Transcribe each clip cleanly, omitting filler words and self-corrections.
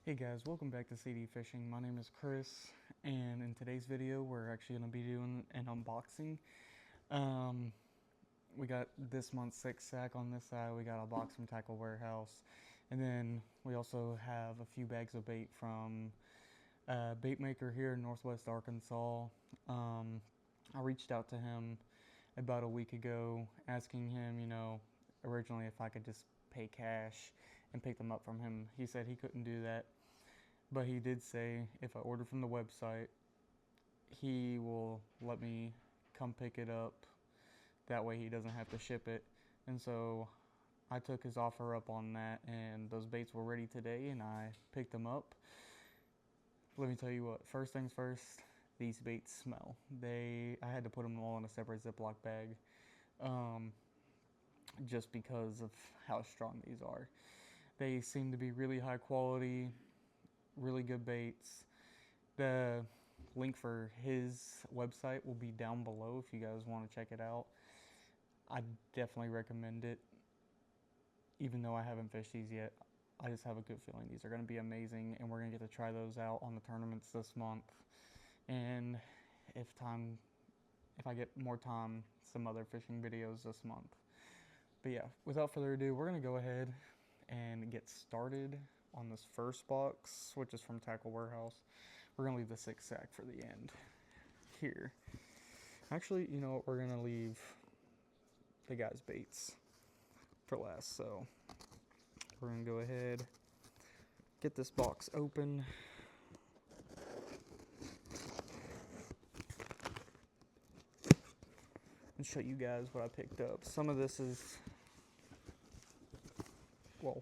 Hey guys, welcome back to CD.Fishing. My name is Chris, and in today's video, we're actually going to be doing an unboxing. We got this month's 6-sack on this side. We got a box from Tackle Warehouse, and then we also have a few bags of bait from a bait maker here in Northwest Arkansas. I reached out to him about a week ago, asking him, originally if I could just pay cash and pick them up from him. He said he couldn't do that, but he did say if I order from the website, he will let me come pick it up. That way he doesn't have to ship it. And so I took his offer up on that, and those baits were ready today, and I picked them up. Let me tell you what, first things first, these baits smell. I had to put them all in a separate Ziploc bag, just because of how strong these are. They seem to be really high quality, really good baits. The link for his website will be down below if you guys want to check it out. I definitely recommend it. Even though I haven't fished these yet, I just have a good feeling these are going to be amazing, and we're going to get to try those out on the tournaments this month. And if I get more time, some other fishing videos this month. But yeah, without further ado, we're going to go ahead and get started on this first box, which is from Tackle Warehouse. We're going to leave the 6-sack for the end here. Actually, you know what? We're going to leave the guy's baits for last. So we're going to go ahead, get this box open. And show you guys what I picked up. Some of this is, well,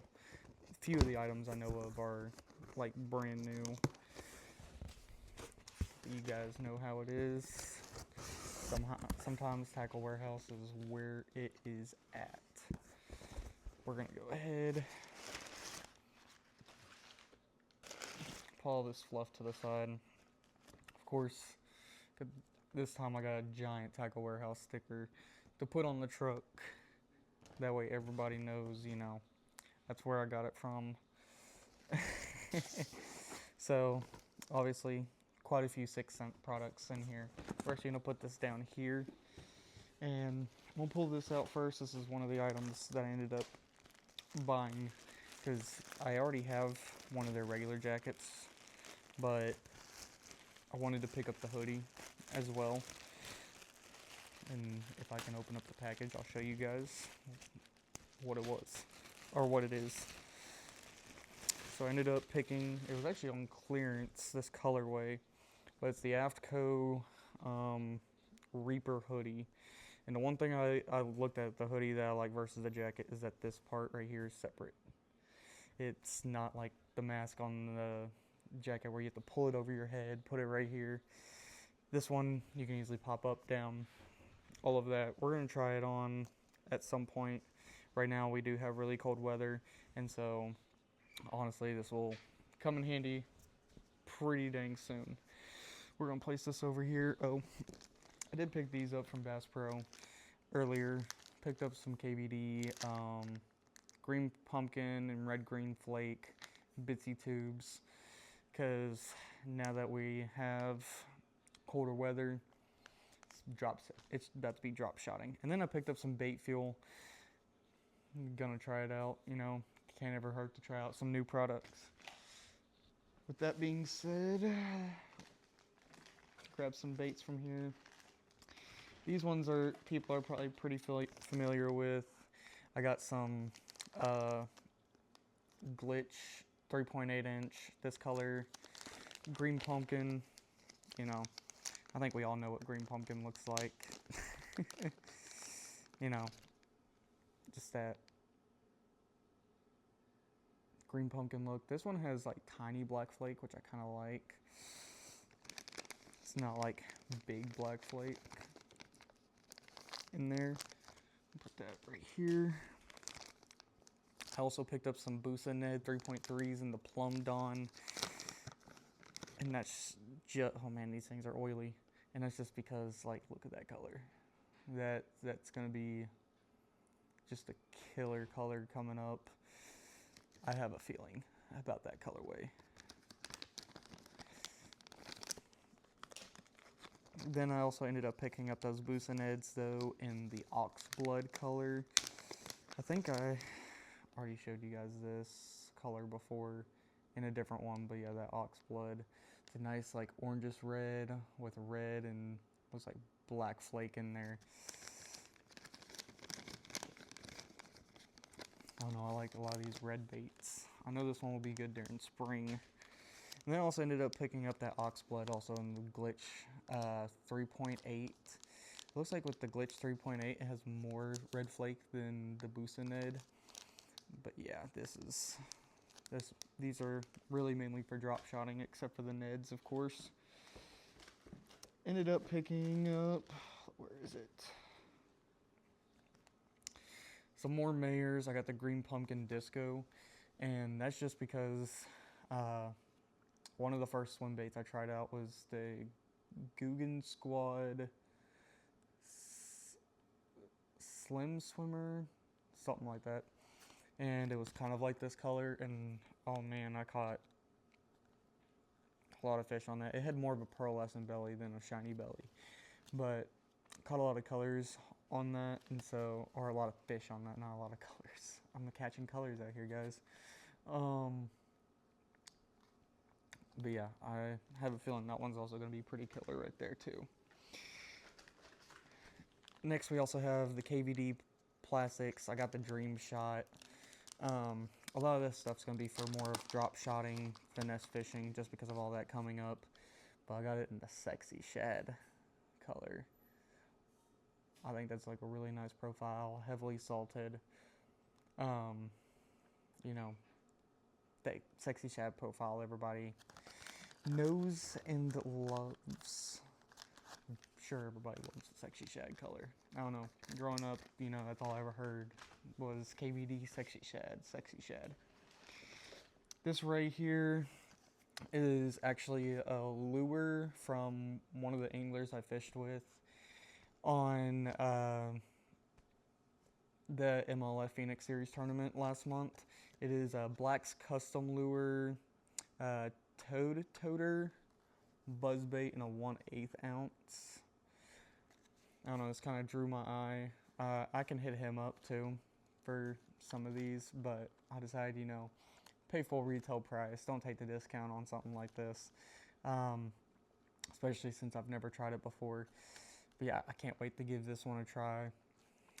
a few of the items I know of are like brand new. You guys know how it is. Sometimes Tackle Warehouse is where it is at. We're gonna go ahead, pull all this fluff to the side. Of course, this time I got a giant Tackle Warehouse sticker to put on the truck. That way everybody knows, that's where I got it from. So, obviously, quite a few 6-cent products in here. We're actually going to put this down here, and we'll pull this out first. This is one of the items that I ended up buying, because I already have one of their regular jackets, but I wanted to pick up the hoodie as well. And if I can open up the package, I'll show you guys what it was, or what it is. So I ended up picking, it was actually on clearance, this colorway, but it's the Aftco Reaper hoodie. And the one thing I looked at the hoodie that I like versus the jacket is that this part right here is separate. It's not like the mask on the jacket where you have to pull it over your head, put it right here. This one, you can easily pop up, down, all of that. We're going to try it on at some point. Right now we do have really cold weather, and so honestly this will come in handy pretty dang soon. We're going to place this over here. Oh, I did pick these up from Bass Pro earlier. Picked up some KBD, green pumpkin and red green flake bitsy tubes, because now that we have colder weather, it's about to be drop shotting. And then I picked up some bait fuel. I'm gonna try it out, can't ever hurt to try out some new products. With that being said, grab some baits from here. These ones people are probably pretty familiar with. I got some Glitch 3.8 inch, this color, green pumpkin. I think we all know what green pumpkin looks like. Just that green pumpkin look. This one has like tiny black flake, which I kind of like. It's not like big black flake in there. Put that right here. I also picked up some Busa Ned 3.3s in the Plum Dawn. And that's just, oh man, these things are oily. And that's just because, like, look at that color. That's gonna be just a killer color coming up. I have a feeling about that colorway. Then I also ended up picking up those Busaneds though in the ox blood color. I think I already showed you guys this color before in a different one, but yeah, that ox blood. It's a nice like orangish red with red and looks like black flake in there. I don't know, I like a lot of these red baits. I know this one will be good during spring. And then I also ended up picking up that ox blood also in the Glitch 3.8. It looks like with the Glitch 3.8 it has more red flake than the Busaned. But yeah, these are really mainly for drop shotting, except for the Neds, of course. Ended up picking up, where is it? Some more Mayors. I got the Green Pumpkin Disco, and that's just because one of the first swim baits I tried out was the Guggen Squad Slim Swimmer, something like that. And it was kind of like this color, and oh man, I caught a lot of fish on that. It had more of a pearlescent belly than a shiny belly, but caught a lot of colors on that, and so, or a lot of fish on that, not a lot of colors. I'm catching colors out here, guys. But yeah, I have a feeling that one's also going to be pretty killer right there too. Next, we also have the KVD plastics. I got the Dream Shot. A lot of this stuff's going to be for more of drop shotting, finesse fishing, just because of all that coming up. But I got it in the Sexy Shad color. I think that's like a really nice profile, heavily salted. You know, that Sexy Shad profile everybody knows and loves. I'm sure everybody loves the Sexy Shad color. I don't know, growing up, you know, that's all I ever heard was KVD Sexy Shad. This right here is actually a lure from one of the anglers I fished with on the MLF Phoenix Series tournament last month. It is a Black's Custom Lure Toad Toter buzzbait in a 1/8 ounce. I don't know, this kind of drew my eye. I can hit him up too for some of these, but I decided, you know, pay full retail price. Don't take the discount on something like this, especially since I've never tried it before. But yeah, I can't wait to give this one a try.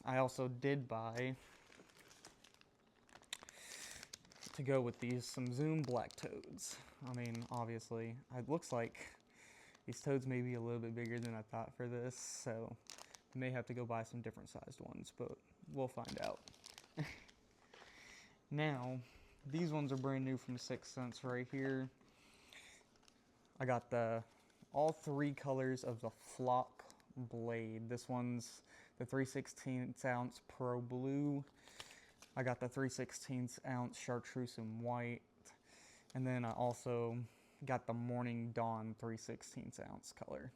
I also did buy, to go with these, some Zoom black toads. I mean, obviously, it looks like these toads may be a little bit bigger than I thought for this, so I may have to go buy some different sized ones, but we'll find out. Now, these ones are brand new from 6th Sense right here. I got all three colors of the Flock blade. This one's the 3/16 ounce Pro Blue. I got the 3/16 ounce Chartreuse in white. And then I also got the Morning Dawn 3/16 ounce color.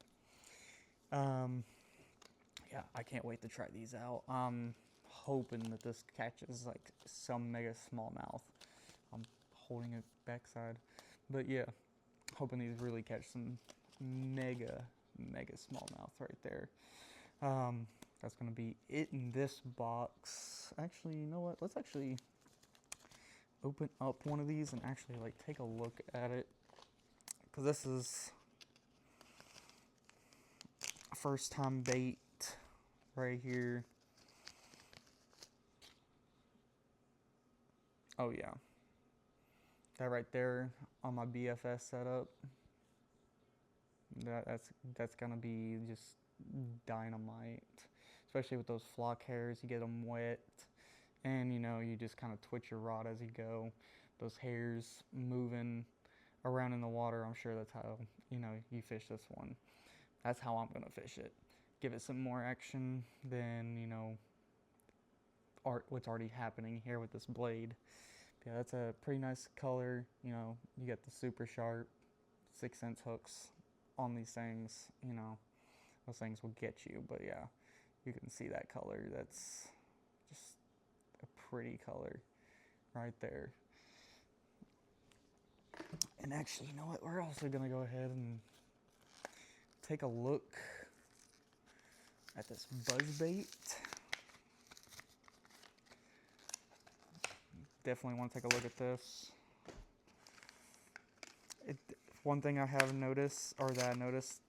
Yeah, I can't wait to try these out. I'm hoping that this catches like some mega smallmouth. I'm holding it backside. But yeah, hoping these really catch some mega smallmouth right there. That's going to be it in this box. Actually, you know what? Let's actually open up one of these and actually like take a look at it. Because this is a first time bait right here. Oh yeah. That right there on my BFS setup. That's going to be just dynamite. Especially with those flock hairs, you get them wet, and you know, you just kind of twitch your rod as you go. Those hairs moving around in the water, I'm sure that's how, you know, you fish this one. That's how I'm gonna fish it. Give it some more action than, you know, what's already happening here with this blade. Yeah, that's a pretty nice color. You know, you get the super sharp 6th Sense hooks on these things. You know, those things will get you, but yeah. You can see that color. That's just a pretty color right there. And actually, you know what? We're also going to go ahead and take a look Got this buzz bait. Definitely want to take a look at this. One thing I have noticed, or that I noticed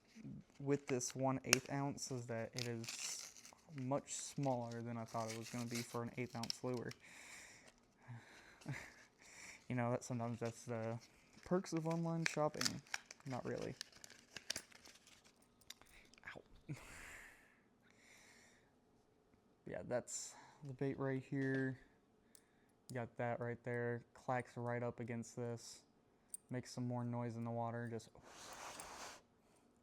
with this 1/8 ounce, is that it is much smaller than I thought it was going to be for an 1/8 ounce lure. You know, that sometimes that's the perks of online shopping. Not really. Ow. Yeah, that's the bait right here. You got that right there. Clacks right up against this. Makes some more noise in the water. Just,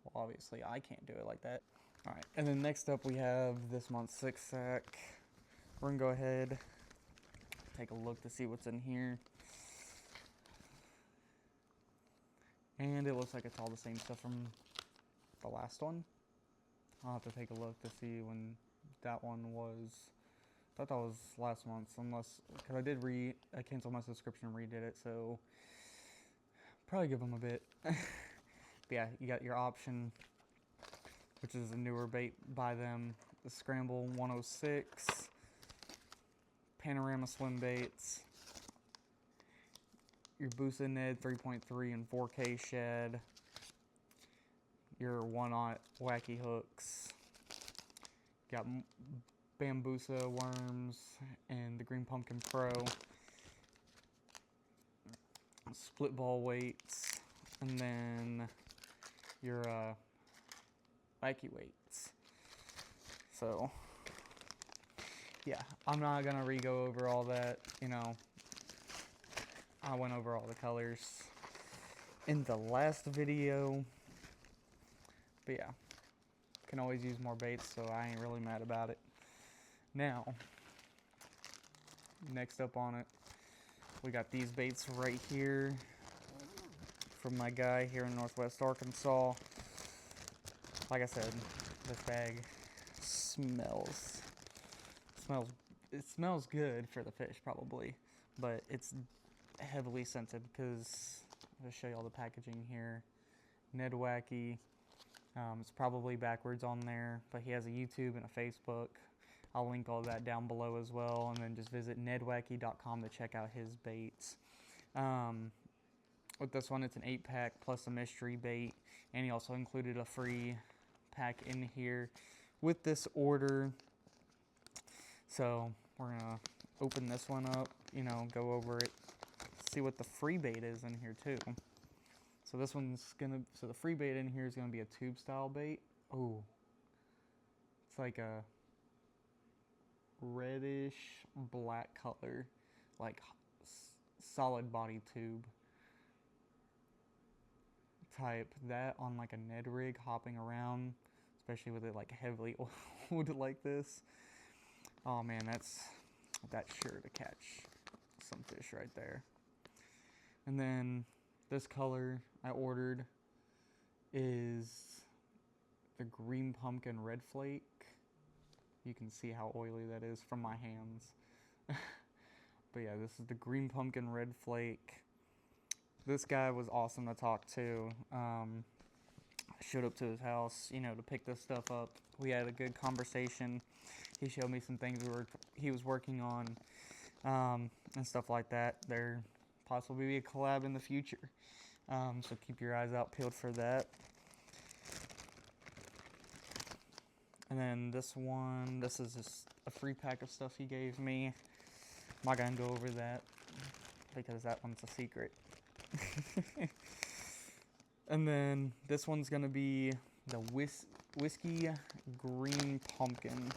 well, obviously I can't do it like that. All right, and then next up we have this month's 6-sack. We're gonna go ahead, take a look to see what's in here. And it looks like it's all the same stuff from the last one. I'll have to take a look to see when that one was. I thought that was last month's, unless, because I canceled my subscription and redid it, so probably give them a bit. But yeah, you got your option, which is a newer bait by them, the Scramble 106, Panorama swim baits, your Busa Ned 3.3 and 4K shed, your 1/0 wacky hooks, got Bambusa worms and the Green Pumpkin Pro, split ball weights, and then your wacky weights. So yeah, I'm not gonna re-go over all that, you know. I went over all the colors in the last video, but yeah, can always use more baits, so I ain't really mad about it. Now, next up on it, we got these baits right here from my guy here in Northwest Arkansas. Like I said, this bag smells good for the fish probably, but it's heavily scented because I'll show you all the packaging here. Ned Wacky, it's probably backwards on there, but he has a YouTube and a Facebook. I'll link all that down below as well, and then just visit nedwacky.com to check out his baits. With this one, it's an 8-pack plus a mystery bait, and he also included a free pack in here with this order. So we're gonna open this one up, you know, go over it, see what the free bait is in here too. So this one's so the free bait in here is gonna be a tube style bait. Oh, it's like a reddish black color, like solid body tube type. That on like a Ned rig hopping around, especially with it like heavily oiled like this. Oh man, that's sure to catch some fish right there. And then this color I ordered is the Green Pumpkin Red Flake. You can see how oily that is from my hands. But yeah, this is the Green Pumpkin Red Flake. This guy was awesome to talk to. I showed up to his house, you know, to pick this stuff up. We had a good conversation. He showed me some things he was working on, and stuff like that. There possibly be a collab in the future. So keep your eyes out peeled for that. And then this is just a free pack of stuff he gave me. I'm not gonna go over that because that one's a secret. And then this one's gonna be the whiskey green pumpkin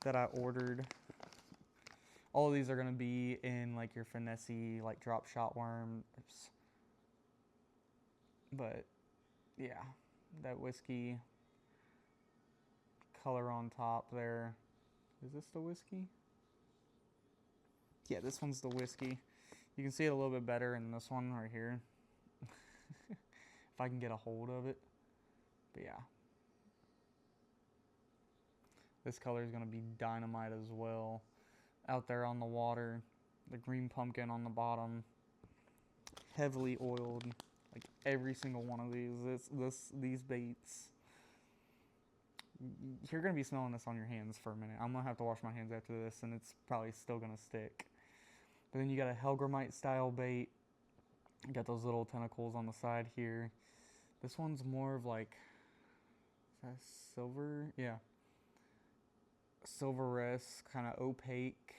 that I ordered. All of these are gonna be in like your finessey, like drop shot worms. But yeah, that whiskey color on top there. Is this the whiskey? Yeah, this one's the whiskey. You can see it a little bit better in this one right here. If I can get a hold of it. But yeah. This color is going to be dynamite as well. Out there on the water. The green pumpkin on the bottom. Heavily oiled. Like every single one of these. These baits you're gonna be smelling this on your hands for a minute. I'm gonna have to wash my hands after this, and it's probably still gonna stick. But then you got a Helgramite style bait. You got those little tentacles on the side here. This one's more of like, is that silver? Yeah, silver-esque, kind of opaque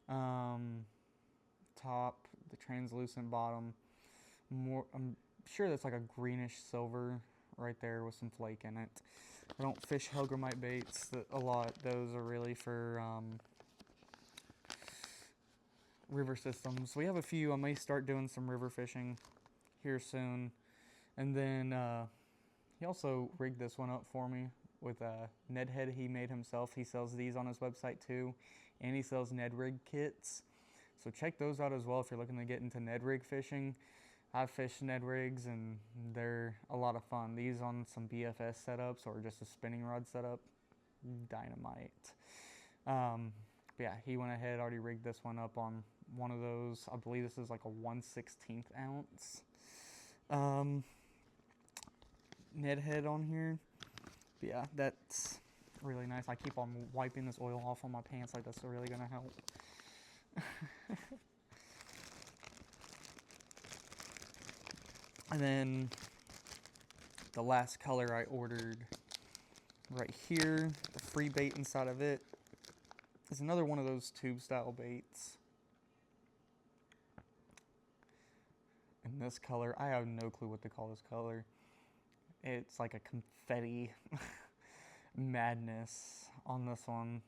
top, the translucent bottom. More, I'm sure that's like a greenish silver right there with some flake in it. I don't fish Helgramite baits a lot. Those are really for river systems. We have a few. I may start doing some river fishing here soon. And then he also rigged this one up for me with a Ned head he made himself. He sells these on his website too, and he sells Ned rig kits. So check those out as well if you're looking to get into Ned rig fishing. I've fished Ned rigs and they're a lot of fun. These on some BFS setups or just a spinning rod setup, dynamite. Yeah, he went ahead, already rigged this one up on one of those. I believe this is like a 1/16 ounce Ned head on here. But yeah, that's really nice. I keep on wiping this oil off on my pants, like that's really gonna help. And then the last color I ordered right here, the free bait inside of it, is another one of those tube style baits. And this color, I have no clue what to call this color. It's like a confetti madness on this one.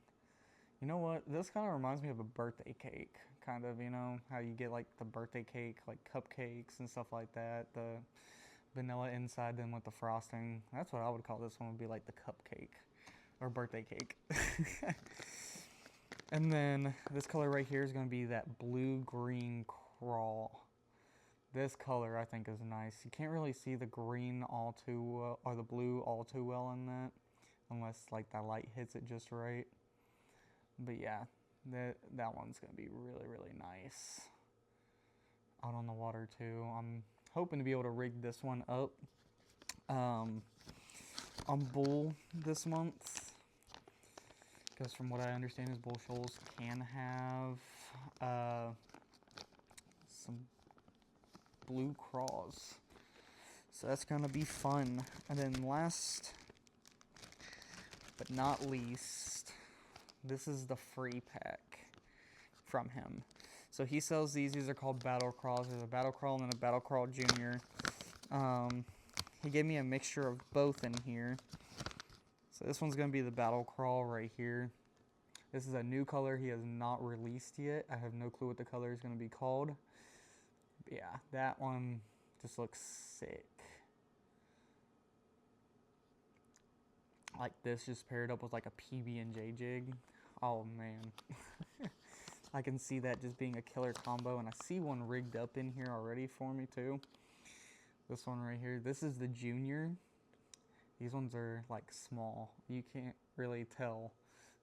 You know what? This kind of reminds me of a birthday cake. Kind of, you know, how you get like the birthday cake, like cupcakes and stuff like that. The vanilla inside then with the frosting. That's what I would call this one, would be like the cupcake or birthday cake. And then this color right here is going to be that blue-green crawl. This color I think is nice. You can't really see the green all too well, or the blue all too well in that, unless like the light hits it just right. But yeah, that one's gonna be really, really nice out on the water too. I'm hoping to be able to rig this one up on bull this month, because from what I understand is bull shoals can have some blue craws, so that's gonna be fun. And then last but not least, this is the free pack from him. So he sells these are called battle crawls. There's a battle crawl and then a battle crawl junior. He gave me a mixture of both in here. So this one's gonna be the battle crawl right here. This is a new color he has not released yet. I have no clue what the color is gonna be called. But yeah, that one just looks sick. Like this, just paired up with like a PB&J jig. Oh man. I can see that just being a killer combo, and I see one rigged up in here already for me too. This one right here, this is the junior. These ones are like small. You can't really tell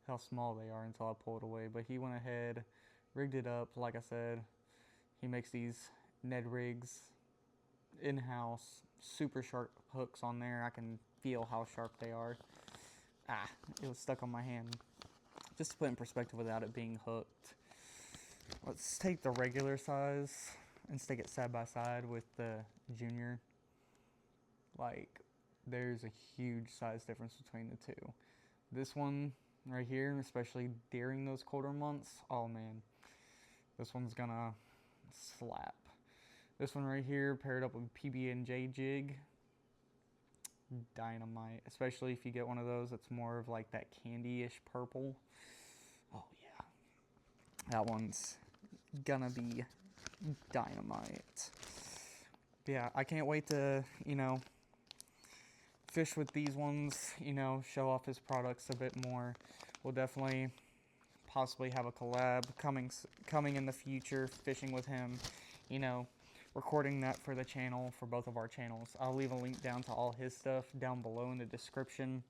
how small they are until I pull it away, but he went ahead, rigged it up. Like I said, he makes these Ned rigs in-house, super sharp hooks on there. I can feel how sharp they are. Ah, it was stuck on my hand. Just to put in perspective without it being hooked. Let's take the regular size and stick it side by side with the junior. Like, there's a huge size difference between the two. This one right here, especially during those colder months, oh man, this one's gonna slap. This one right here, paired up with PB&J jig, dynamite. Especially if you get one of those that's more of like that candy-ish purple. Oh yeah, that one's gonna be dynamite. Yeah, I can't wait to, you know, fish with these ones, you know, show off his products a bit more. We'll definitely possibly have a collab coming in the future, fishing with him, you know, recording that for the channel, for both of our channels. I'll leave a link down to all his stuff down below in the description.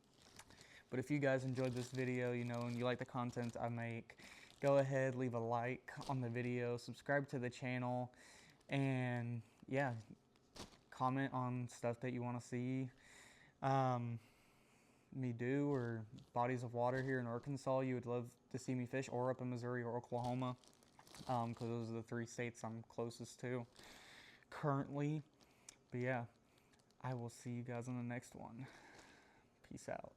But if you guys enjoyed this video, you know, and you like the content I make, go ahead, leave a like on the video, subscribe to the channel, and yeah, comment on stuff that you want to see. me do, or bodies of water here in Arkansas you would love to see me fish, or up in Missouri or Oklahoma, because those are the 3 states I'm closest to currently. But yeah, I will see you guys in the next one. Peace out.